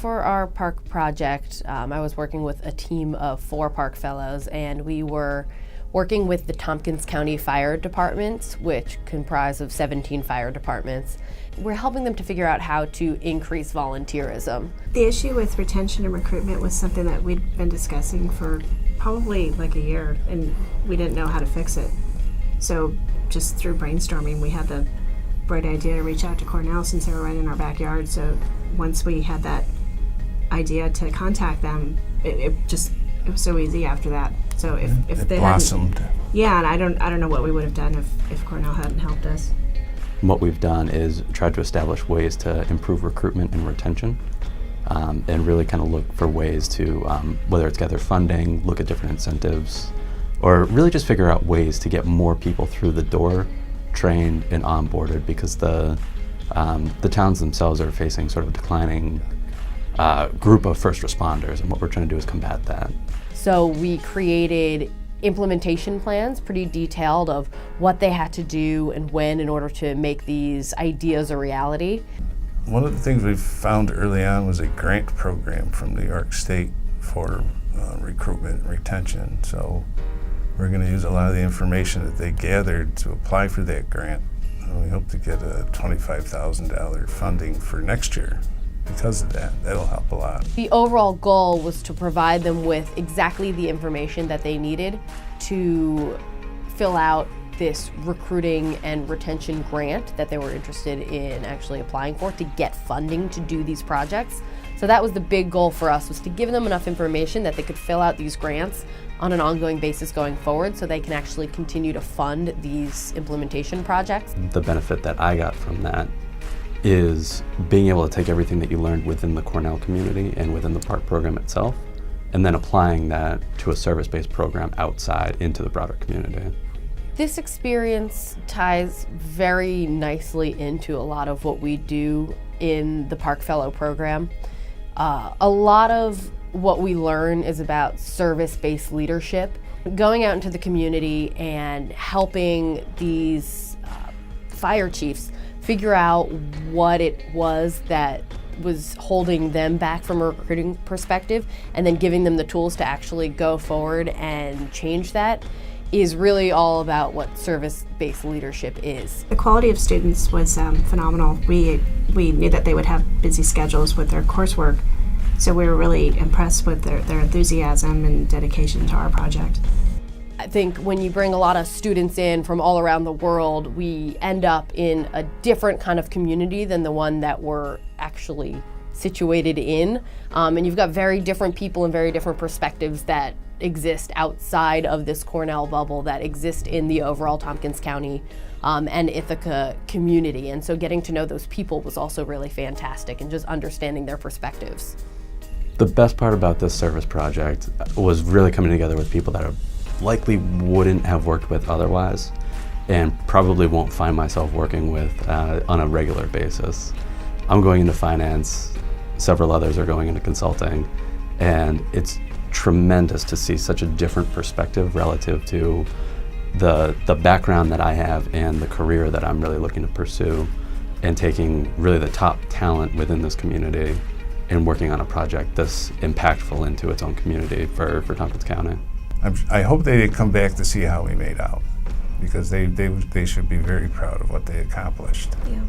For our park project, I was working with a team of 4 park fellows, and we were working with the Tompkins County Fire Department, which comprise of 17 fire departments. We're helping them to figure out how to increase volunteerism. The issue with retention and recruitment was something that we'd been discussing for probably like a year, and we didn't know how to fix it. So just through brainstorming, we had the bright idea to reach out to Cornell since they were right in our backyard. So once we had that idea to contact them, it was so easy after that. So if they blossomed. Yeah, and I don't know what we would have done if Cornell hadn't helped us. What we've done is tried to establish ways to improve recruitment and retention, and really kind of look for ways to, whether it's gather funding, look at different incentives, or really just figure out ways to get more people through the door, trained and onboarded, because the towns themselves are facing sort of a declining group of first responders, and what we're trying to do is combat that. So we created implementation plans, pretty detailed, of what they had to do and when in order to make these ideas a reality. One of the things we found early on was a grant program from New York State for recruitment and retention. So we're going to use a lot of the information that they gathered to apply for that grant. And we hope to get a $25,000 funding for next year. Because of that, that'll help a lot. The overall goal was to provide them with exactly the information that they needed to fill out this recruiting and retention grant that they were interested in actually applying for, to get funding to do these projects. So that was the big goal for us, was to give them enough information that they could fill out these grants on an ongoing basis going forward, so they can actually continue to fund these implementation projects. The benefit that I got from that is being able to take everything that you learned within the Cornell community and within the park program itself, and then applying that to a service-based program outside into the broader community. This experience ties very nicely into a lot of what we do in the Park Fellow program. A lot of what we learn is about service-based leadership, going out into the community and helping these fire chiefs figure out what it was that was holding them back from a recruiting perspective, and then giving them the tools to actually go forward and change that, is really all about what service-based leadership is. The quality of students was phenomenal. We knew that they would have busy schedules with their coursework, so we were really impressed with their enthusiasm and dedication to our project. I think when you bring a lot of students in from all around the world, we end up in a different kind of community than the one that we're actually situated in. And you've got very different people and very different perspectives that exist outside of this Cornell bubble, that exist in the overall Tompkins County and Ithaca community. And so getting to know those people was also really fantastic, and just understanding their perspectives. The best part about this service project was really coming together with people that are likely wouldn't have worked with otherwise, and probably won't find myself working with on a regular basis. I'm going into finance, several others are going into consulting, and it's tremendous to see such a different perspective relative to the background that I have and the career that I'm really looking to pursue, and taking really the top talent within this community and working on a project this impactful into its own community for Tompkins County. I hope they come back to see how we made out, because they should be very proud of what they accomplished. Yeah.